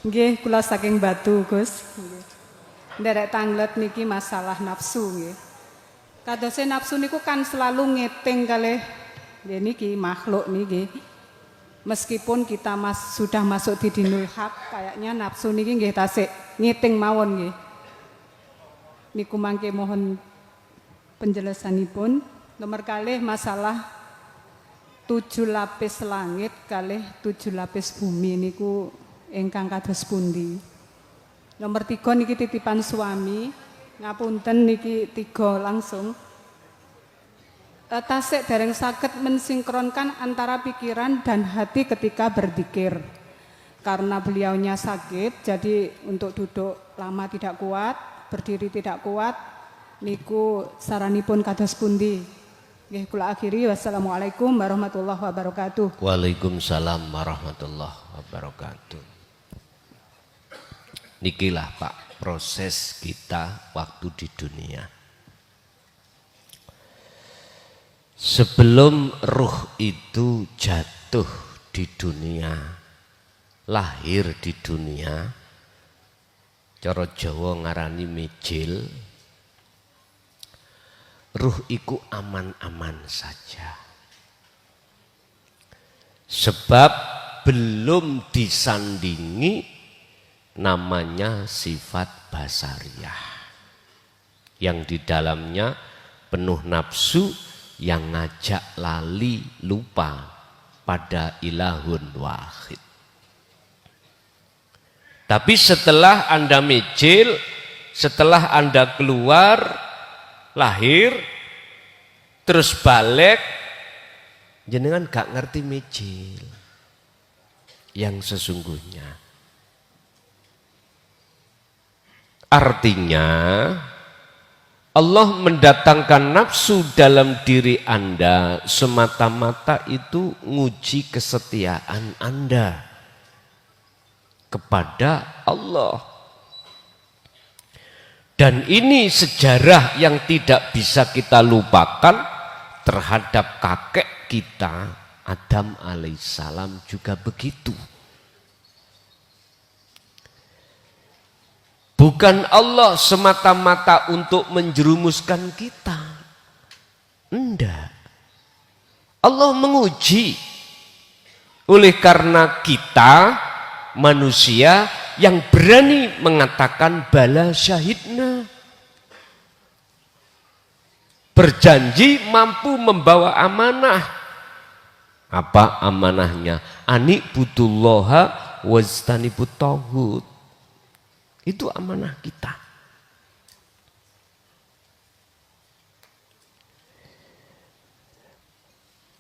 Nggih, kula saking Batu, Gus. Nggih. Nderek tanglet niki masalah nafsu nggih. Kadose nafsu niku kan selalu ngeting kalih nggih niki makhluk niki. Meskipun kita sudah masuk di dinul haq, kayaknya nafsu niki nggih tasik ngeting mawon nggih. Niku mangke mohon penjelasanipun. Nomor kalih masalah 7 lapis langit kalih 7 lapis bumi niku ingkang kados pundi. Nomor 3 niki titipan suami, ngapunten niki 3 langsung. Tasik dereng saged mensinkronkan antara pikiran dan hati ketika berzikir. Karena beliaunya sakit, jadi untuk duduk lama tidak kuat, berdiri tidak kuat, niku saranipun kados pundi. Nggih kula akhiri, wassalamualaikum warahmatullahi wabarakatuh. Waalaikumsalam warahmatullahi wabarakatuh. Nikilah Pak proses kita waktu di dunia. Sebelum ruh itu jatuh di dunia, lahir di dunia, cara Jawa ngarani mijil, ruh iku aman-aman saja. Sebab belum disandingi namanya sifat basariyah. Yang di dalamnya penuh nafsu yang ngajak lali lupa pada ilahun wahid. Tapi setelah Anda mijil, setelah Anda keluar, lahir, terus balik, jenengan gak ngerti mijil yang sesungguhnya. Artinya Allah mendatangkan nafsu dalam diri Anda semata-mata itu nguji kesetiaan Anda kepada Allah. Dan ini sejarah yang tidak bisa kita lupakan terhadap kakek kita Adam alaihissalam juga begitu. Bukan Allah semata-mata untuk menjerumuskan kita. Enggak. Allah menguji. Oleh karena kita manusia yang berani mengatakan bala syahidna. Berjanji mampu membawa amanah. Apa amanahnya? Anikbudullaha wajtanibut tauhid. Itu amanah kita.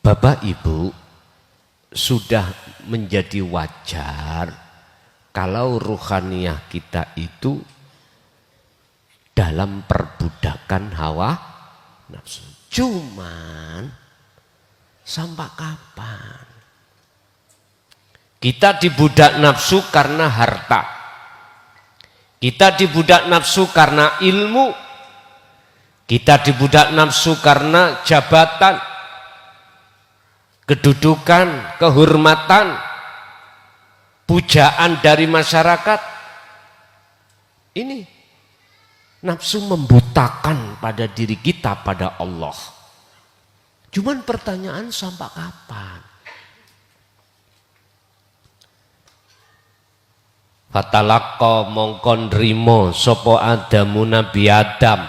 Bapak Ibu, sudah menjadi wajar kalau ruhaniyah kita itu dalam perbudakan hawa nafsu. Cuman sampai kapan? Kita dibudak nafsu karena harta. Kita dibudak nafsu karena ilmu. Kita dibudak nafsu karena jabatan, kedudukan, kehormatan, pujaan dari masyarakat. Ini nafsu membutakan pada diri kita pada Allah. Cuman pertanyaan sampai kapan? Fatalaqqa mongkon rimo sopo Adamu Nabi Adam.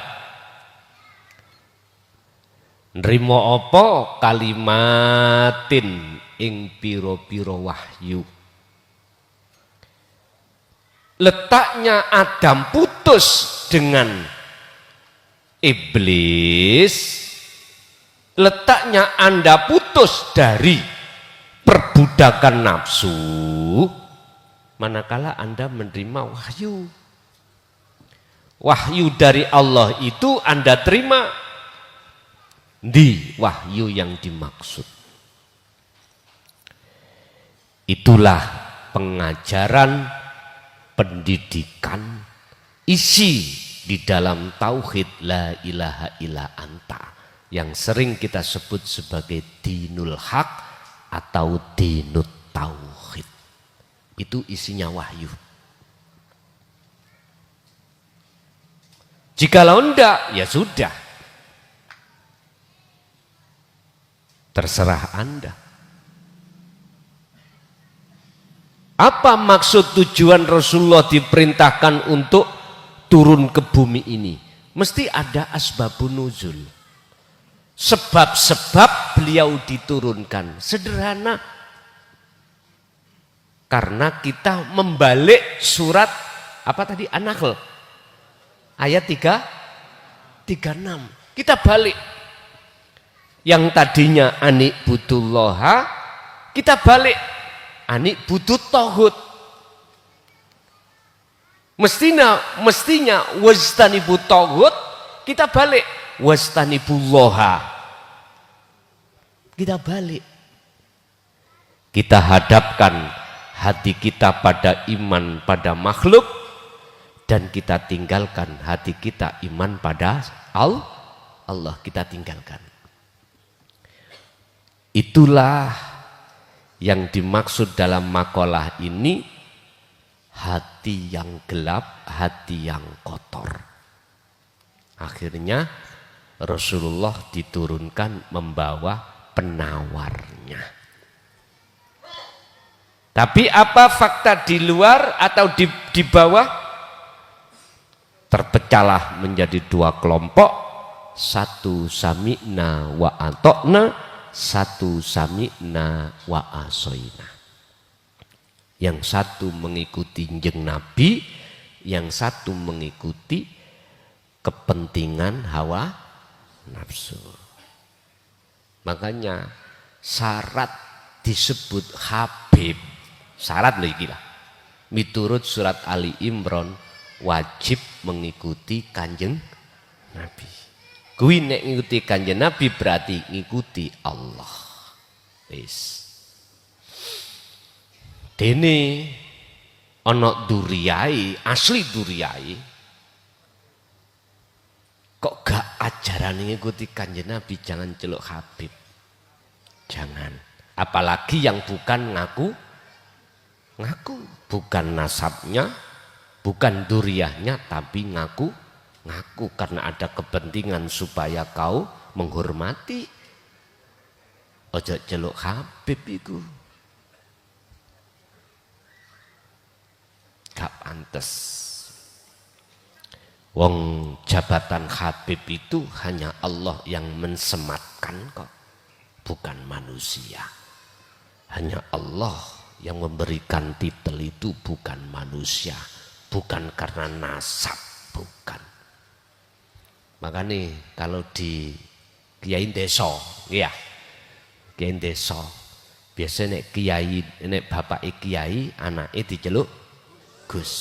Nrimo apa? Kalimatin ing piro-piro wahyu. Letaknya Adam putus dengan iblis. Letaknya Anda putus dari perbudakan nafsu. Manakala Anda menerima wahyu. Wahyu dari Allah itu Anda terima di wahyu yang dimaksud. Itulah pengajaran, pendidikan, isi di dalam tauhid la ilaha illa anta yang sering kita sebut sebagai dinul haq atau dinut tauhid. Itu isinya wahyu. Jikalau enggak, ya sudah. Terserah Anda. Apa maksud tujuan Rasulullah diperintahkan untuk turun ke bumi ini? Mesti ada asbabun nuzul. Sebab-sebab beliau diturunkan. Sederhana. Karena kita membalik surat apa tadi? An-Nahl. Ayat 36. Kita balik. Yang tadinya anik butullaha, kita balik. Anik butut tohut. Mestinya wastanibu tohut, kita balik. Wastanibulloha. Kita balik. Kita hadapkan hati kita pada iman pada makhluk, dan kita tinggalkan hati kita iman pada Allah, kita tinggalkan. Itulah yang dimaksud dalam makalah ini, hati yang gelap, hati yang kotor. Akhirnya Rasulullah diturunkan membawa penawarnya. Tapi apa fakta di luar atau di bawah? Terpecahlah menjadi dua kelompok. Satu sami'na wa atokna, satu sami'na wa asoina. Yang satu mengikuti jeng Nabi, yang satu mengikuti kepentingan hawa nafsu. Makanya syarat disebut Habib. Syarat lagi lah. Miturut surat Ali Imran, wajib mengikuti kanjeng Nabi. Kuwi nek ngikuti kanjeng Nabi berarti ngikuti Allah. Wis. Dene ana duriyai, asli duriyai. Kok gak ajaran ngikuti kanjeng Nabi, jangan celuk Habib. Jangan. Apalagi yang bukan ngaku, bukan nasabnya, bukan duriyahnya, tapi ngaku karena ada kepentingan supaya kau menghormati. Ojo celuk Habib itu. Gak pantes. Wong jabatan Habib itu hanya Allah yang mensematkan kok, bukan manusia. Hanya Allah yang memberikan titel itu, bukan manusia, bukan karena nasab, bukan. Makanya kalau di kiai desa, ya, kiai desa, biasanya kiai, nek bapak kiai, anaknya diceluk Gus.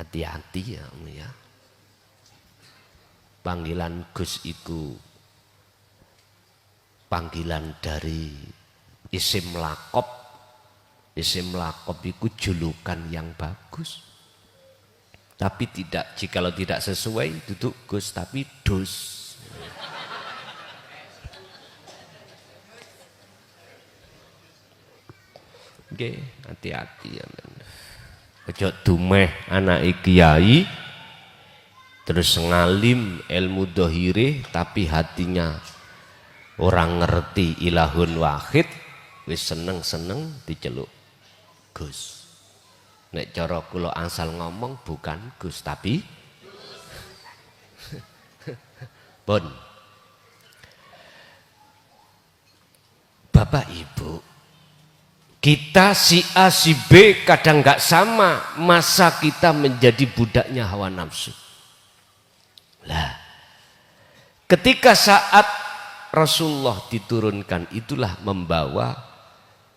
Hati-hati ya. Panggilan Gus itu panggilan dari isim lakob. Isim lakob itu julukan yang bagus. Tapi tidak, jikalau tidak sesuai duduk Gus, tapi Dus. Oke, hati-hati ya. Ojo dumeh anak kiai terus ngalim ilmu dohire tapi hatinya orang ngerti ilahun wahid, wis seneng-seneng diceluk Gus. Nek cara kula asal ngomong bukan Gus tapi Pun. Bapak Ibu, kita si A si B kadang nggak sama, masa kita menjadi budaknya hawa nafsu. Lah, ketika saat Rasulullah diturunkan, itulah membawa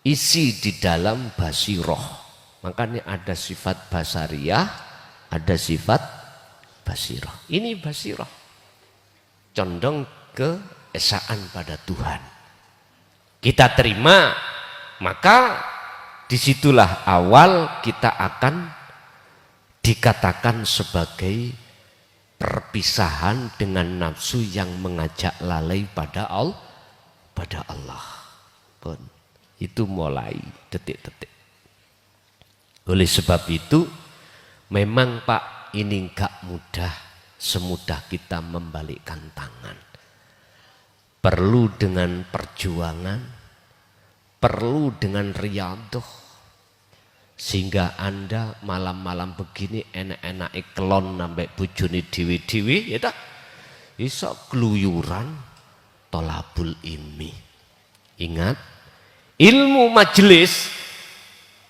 isi di dalam basiroh. Makanya ada sifat basariyah, ada sifat basiroh. Ini basiroh, condong ke esaan pada Tuhan. Kita terima, maka disitulah awal kita akan dikatakan sebagai perpisahan dengan nafsu yang mengajak lalai pada Allah. Pun itu mulai detik-detik. Oleh sebab itu memang Pak ini enggak mudah semudah kita membalikkan tangan. Perlu dengan perjuangan, perlu dengan riyadhah, sehingga Anda malam-malam begini enak-enak kelon nambah bojone dhewe-dhewe ya tak iso keluyuran tolabul ilmi. Ingat, ilmu majelis,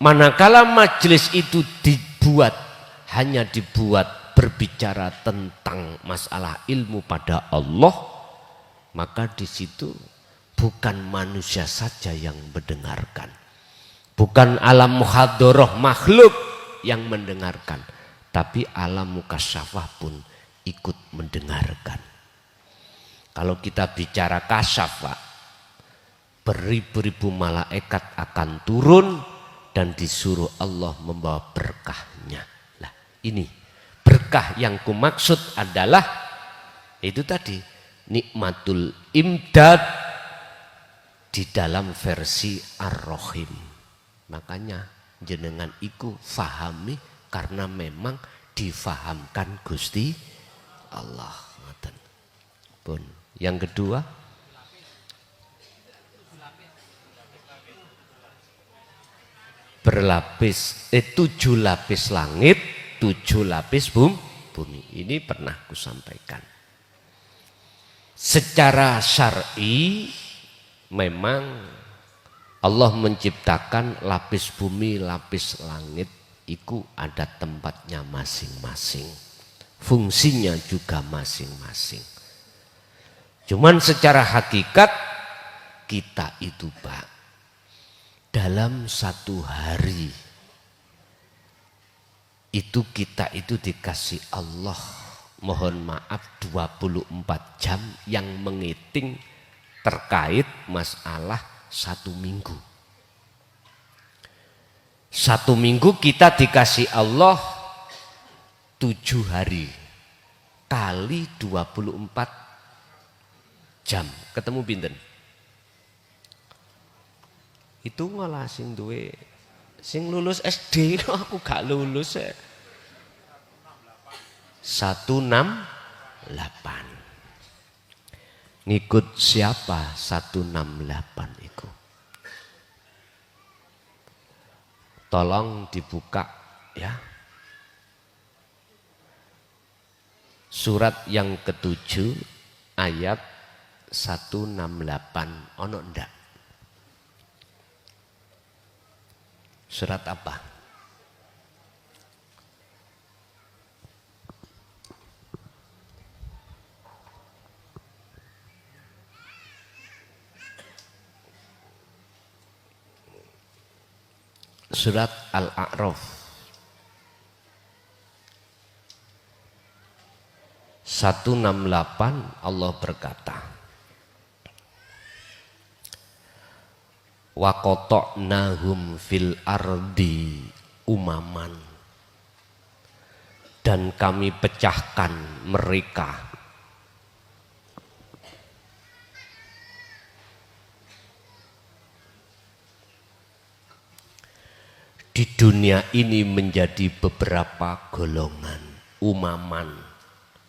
manakala majelis itu hanya dibuat berbicara tentang masalah ilmu pada Allah, maka di situ bukan manusia saja yang mendengarkan, bukan alam muhadharah makhluk yang mendengarkan, tapi alam mukasyafah pun ikut mendengarkan. Kalau kita bicara kasyafah, beribu-ribu malaikat akan turun dan disuruh Allah membawa berkahnya. Lah, ini berkah yang kumaksud adalah itu tadi, nikmatul imdad di dalam versi Ar-Rahim. Makanya jenengan iku fahami karena memang difahamkan Gusti Allah. Pun yang kedua, berlapis 7 lapis langit, 7 lapis bumi. Ini pernah kusampaikan. Secara syar'i memang Allah menciptakan lapis bumi, lapis langit itu ada tempatnya masing-masing. Fungsinya juga masing-masing. Cuman secara hakikat kita itu Pak, dalam satu hari itu kita itu dikasih Allah, mohon maaf 24 jam yang menghitung terkait masalah 1 minggu. 1 minggu kita dikasih Allah 7 hari kali 24 jam. Ketemu pinten? Itu malah sing duwe sing lulus SD aku gak lulus ya. 168. Ngikut siapa 168 itu? Tolong dibuka ya. Surat yang ke-7 ayat 168 ono ndak? Surat apa? Surat Al-A'raf 168. Allah berkata, wa qata'nahum fil ardi umaman, dan kami pecahkan mereka di dunia ini menjadi beberapa golongan umaman.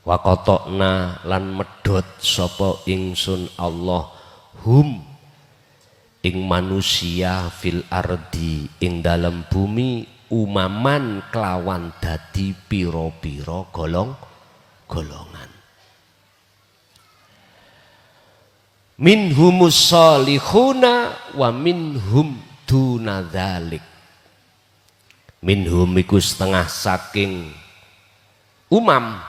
Wa qata'na lan medhot sapa ingsun Allah hum ing manusia fil ardi ing dalam bumi umaman kelawan dadi piro-piro golongan. Minhumus salihuna wa minhum dunadzalik. Minhum iku setengah saking umam,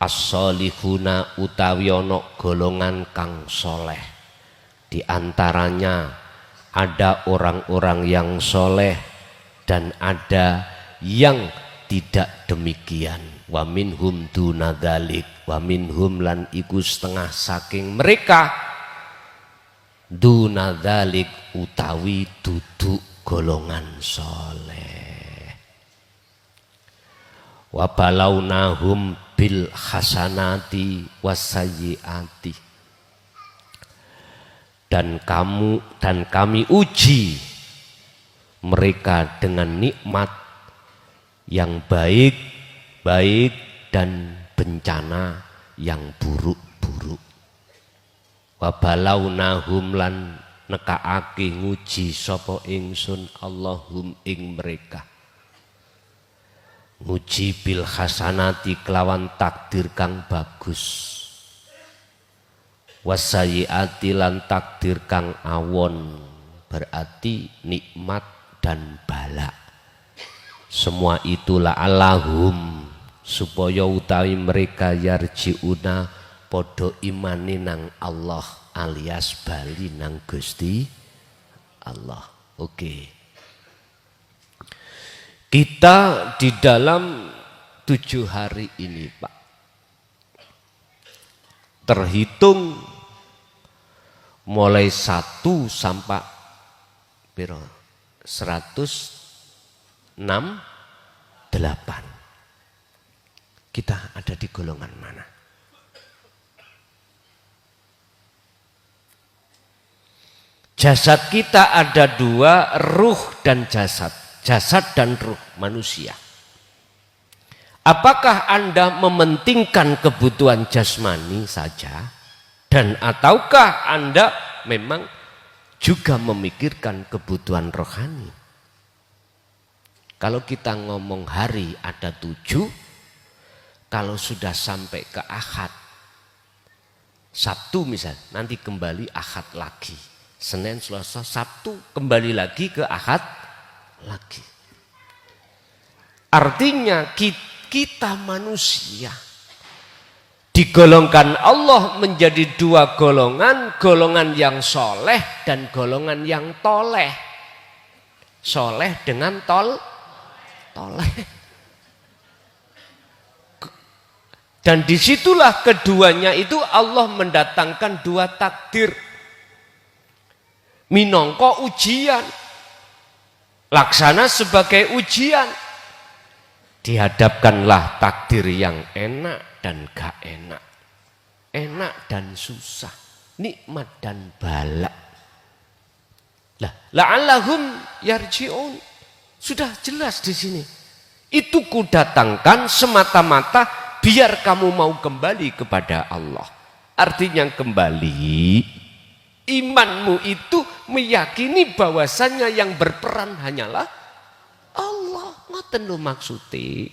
as-salihuna utawi ana golongan kang soleh. Di antaranya ada orang-orang yang soleh dan ada yang tidak demikian. Wa minhum dunadzalik, wa minhum lan iku setengah saking mereka dunadzalik utawi duduk golongan soleh. Wa balaunahum bil hasanati wasayyiati, dan kami uji mereka dengan nikmat yang baik dan bencana yang buruk-buruk. Wa balawnahum lan nekaake nguji sapa ingsun Allahum ing mereka. Nguji bil hasanati kelawan takdir kang bagus. Wasayiati lan takdir kang awon, berarti nikmat dan bala. Semua itulah Allahum supaya utawi mereka yarjiuna podo imani nang Allah alias bali nang Gusti Allah. Oke. Kita di dalam 7 hari ini Pak, terhitung mulai 1 sampai 168. Kita ada di golongan mana? Jasad kita ada 2, ruh dan jasad. Jasad dan ruh manusia. Apakah Anda mementingkan kebutuhan jasmani saja? Dan ataukah Anda memang juga memikirkan kebutuhan rohani? Kalau kita ngomong hari ada 7, kalau sudah sampai ke Ahad, Sabtu misal, nanti kembali Ahad lagi. Senin, Selasa, Sabtu kembali lagi ke Ahad lagi. Artinya kita manusia digolongkan Allah menjadi 2 golongan, golongan yang soleh dan golongan yang toleh. Soleh dengan toleh. Dan disitulah keduanya itu Allah mendatangkan 2 takdir. Minangka ujian. Laksana sebagai ujian. Dihadapkanlah takdir yang enak dan gak enak. Enak dan susah. Nikmat dan bala. La'allahum yarji'un. Sudah jelas di sini. Itu kudatangkan semata-mata biar kamu mau kembali kepada Allah. Artinya kembali, imanmu itu meyakini bahwasannya yang berperan hanyalah Allah. Ngoten lho maksudnya.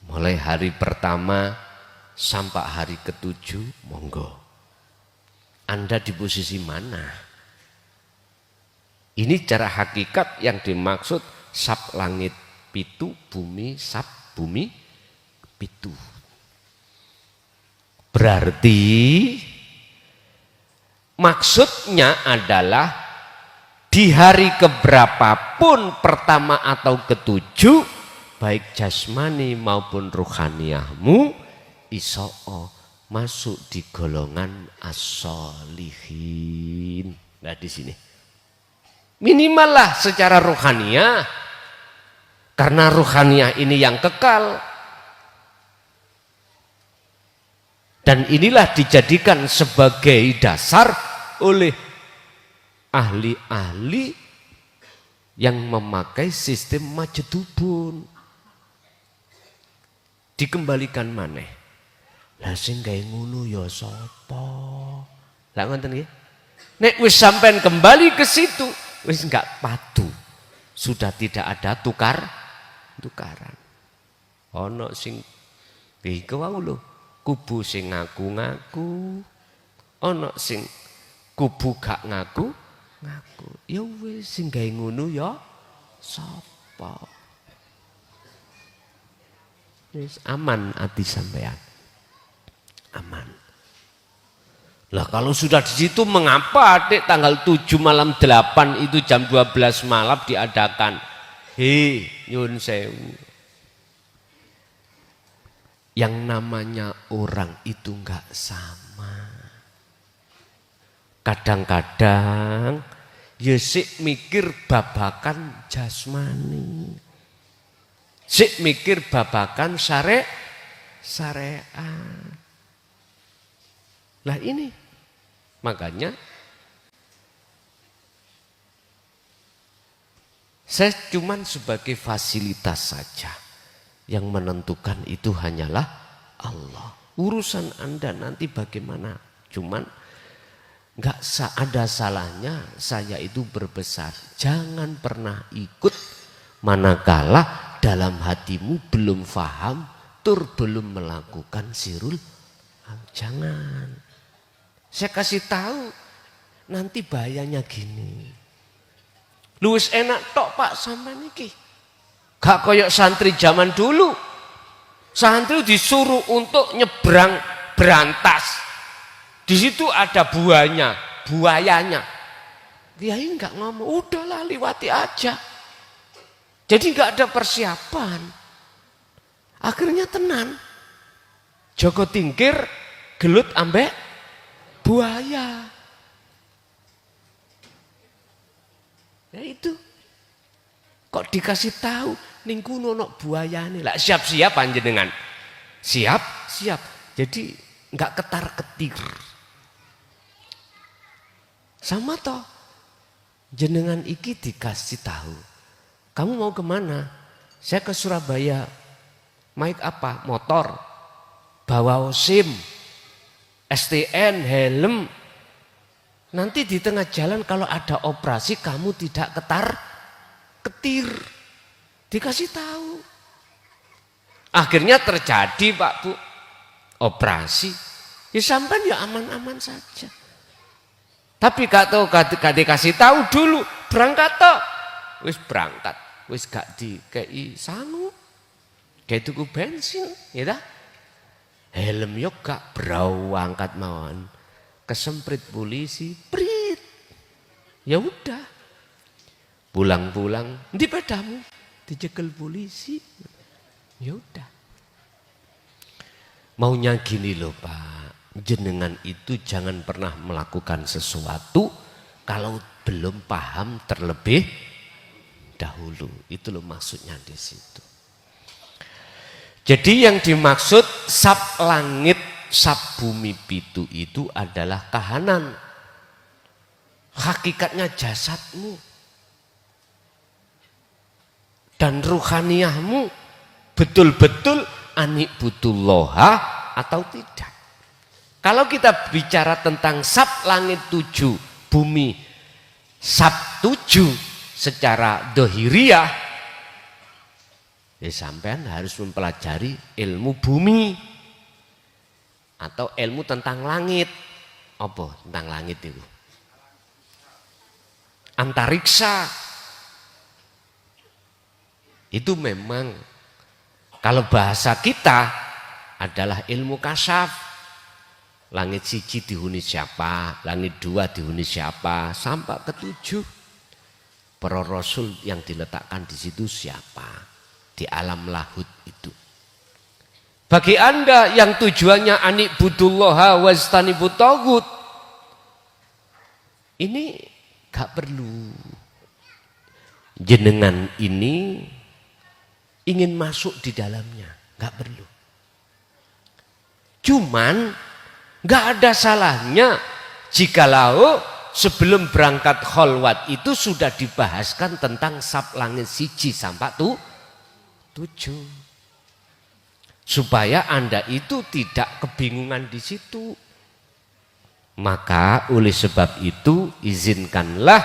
Mulai hari pertama sampai hari ke-7, monggo. Anda di posisi mana? Ini cara hakikat yang dimaksud sab langit pitu, bumi sab bumi pitu. Berarti maksudnya adalah di hari keberapapun, pertama atau ke-7, baik jasmani maupun ruhaniyahmu iso'o masuk di golongan as-solihin. Nah di sini minimal lah secara ruhaniyah, karena ruhaniyah ini yang kekal. Dan inilah dijadikan sebagai dasar oleh ahli-ahli yang memakai sistem majedubun. Dikembalikan maneh. Lah sing gawe ngono ya sapa? Lah ngoten nggih. Nek wis sampean kembali ke situ, wis enggak padu. Sudah tidak ada tukaran. Ana sing iku wae lho. Kubu sing ngaku-ngaku, ana sing kubu gak ngaku. Ya wis sing gawe ngono ya sapa? Wis aman ati sampean. Aman. Lah kalau sudah di situ mengapa Adik tanggal 7 malam 8 itu jam 12 malam diadakan? Nyun sewu. Yang namanya orang itu enggak sama. Kadang-kadang ya sik mikir babakan jasmani. Sik mikir babakan syariat. Lah ini makanya Saya cuman sebagai fasilitas saja. Yang menentukan itu hanyalah Allah. Urusan Anda nanti bagaimana? Cuman nggak ada salahnya saya itu berbesar. Jangan pernah ikut manakala dalam hatimu belum faham, belum melakukan sirul. Jangan. Saya kasih tahu nanti bahayanya gini. Luwes enak tok Pak sampai niki. Gak koyok santri zaman dulu. Santri disuruh untuk nyebrang berantas. Di situ ada buayanya. Kiai enggak ngomong, udahlah liwati aja. Jadi enggak ada persiapan. Akhirnya tenan. Joko tingkir gelut ambek buaya. Ya itu. Kok dikasih tahu ning kuno ono buayane. Lah siap-siap panjenengan. Siap. Jadi enggak ketar-ketir. Sama toh jenengan iki dikasih tahu. Kamu mau kemana? Saya ke Surabaya. Naik apa? Motor. Bawa SIM, STN, helm. Nanti di tengah jalan kalau ada operasi kamu tidak ketar-ketir. Dikasih tahu. Akhirnya terjadi Pak Bu. Operasi. Ya sampai ya aman-aman saja. Tapi gak dikasih tahu dulu, berangkat toh. Wis berangkat, wis gak dikei sangu. Kayak tuku bensin, ya dah. Helm yo gak berangkat mawon. Kesemprit polisi, prit. Ya udah. Pulang-pulang, di pedamu dicekel polisi. Ya udah. Maunya gini loh Pak. Jenengan itu jangan pernah melakukan sesuatu kalau belum paham terlebih dahulu. Itu loh maksudnya di situ. Jadi yang dimaksud sab langit, sab bumi pitu itu adalah kahanan. Hakikatnya jasadmu dan ruhaniyahmu betul-betul anikbutulloha atau tidak. Kalau kita bicara tentang sab langit 7, bumi sab 7 secara dohiriyah, ya sampean harus mempelajari ilmu bumi atau ilmu tentang langit. Apa tentang langit itu? Antariksa. Itu memang kalau bahasa kita adalah ilmu kasyaf. Langit siji dihuni siapa, langit dua dihuni siapa, sampai ke 7. Para rasul yang diletakkan di situ siapa? Di alam lahut itu. Bagi Anda yang tujuannya anikbudulloha wajtanibut taghut, ini gak perlu. Jenengan ini ingin masuk di dalamnya, gak perlu. Cuman gak ada salahnya jikalau sebelum berangkat kholwat itu sudah dibahaskan tentang sab langit siji sampai 7. Supaya Anda itu tidak kebingungan di situ. Maka oleh sebab itu izinkanlah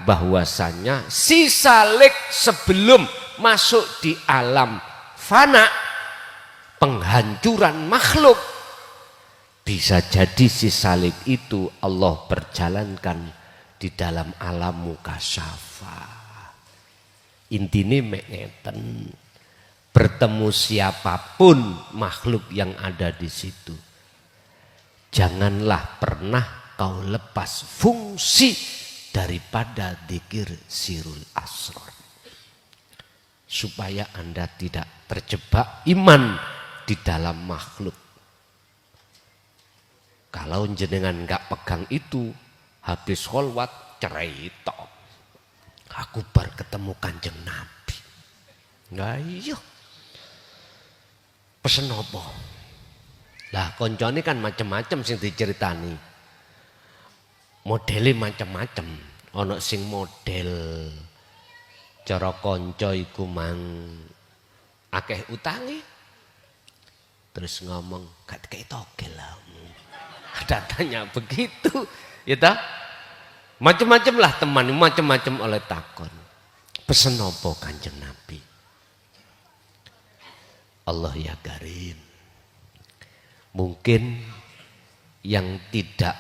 bahwasanya si salik sebelum masuk di alam fana, penghancuran makhluk, bisa jadi si salik itu Allah perjalankan di dalam alam mukasyafa. Intine mek ngeten. Bertemu siapapun makhluk yang ada di situ, janganlah pernah kau lepas fungsi daripada dzikir sirul asrar. Supaya Anda tidak terjebak iman di dalam makhluk. Kalau jenengan enggak pegang itu, habis kholwat cerai tok. Aku baru ketemu Kanjeng Nabi. Enggak iya. Pesen apa? Lah koncone kan macam-macam sing diceritani. Modelnya macam-macam. Ono sing model cara kanca iku mang akeh utange. Terus ngomong, gak kayak togel lah. Ada tanya begitu, ya tak? Macam-macam lah teman, macam-macam oleh takon. Pesen apa Kanjeng Nabi? Allah ya Karim. Mungkin yang tidak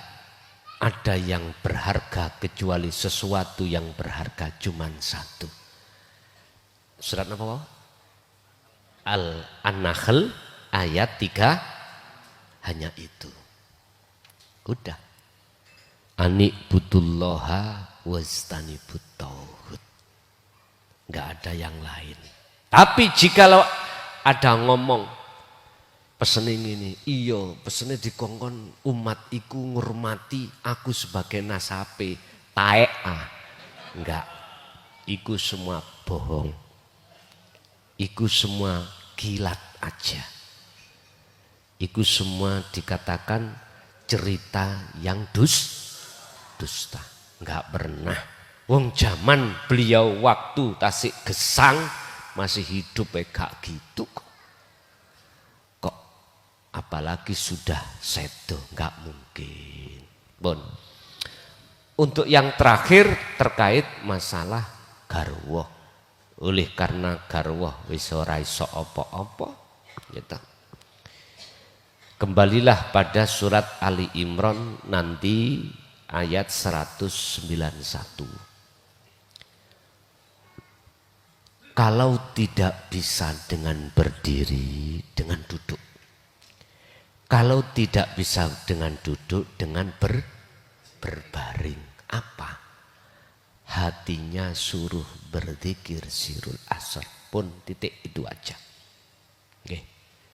ada yang berharga kecuali sesuatu yang berharga cuman satu. Surat apa? An-Nahl ayat 3, hanya itu. Udah. Anik butullaha wastanibut tauhid. Enggak ada yang lain. Tapi jikalau ada ngomong pesen ini, iya pesene dikongkon umat iku ngurmati aku sebagai nasabe, taek enggak. Iku semua bohong. Iku semua kilat aja. Iku semua dikatakan cerita yang dusta. Enggak pernah. Wong zaman beliau waktu tasik gesang masih hidup gak gitu kok. Apalagi sudah sedo, enggak mungkin. Bon. Untuk yang terakhir terkait masalah garwa. Oleh karena garwa wis ora iso apa-apa, gitu. Kembalilah pada surat Ali Imran nanti ayat 191. Kalau tidak bisa dengan berdiri, dengan duduk. Kalau tidak bisa dengan duduk, dengan berbaring. Apa? Hatinya suruh berzikir sirul asar pun, titik itu aja.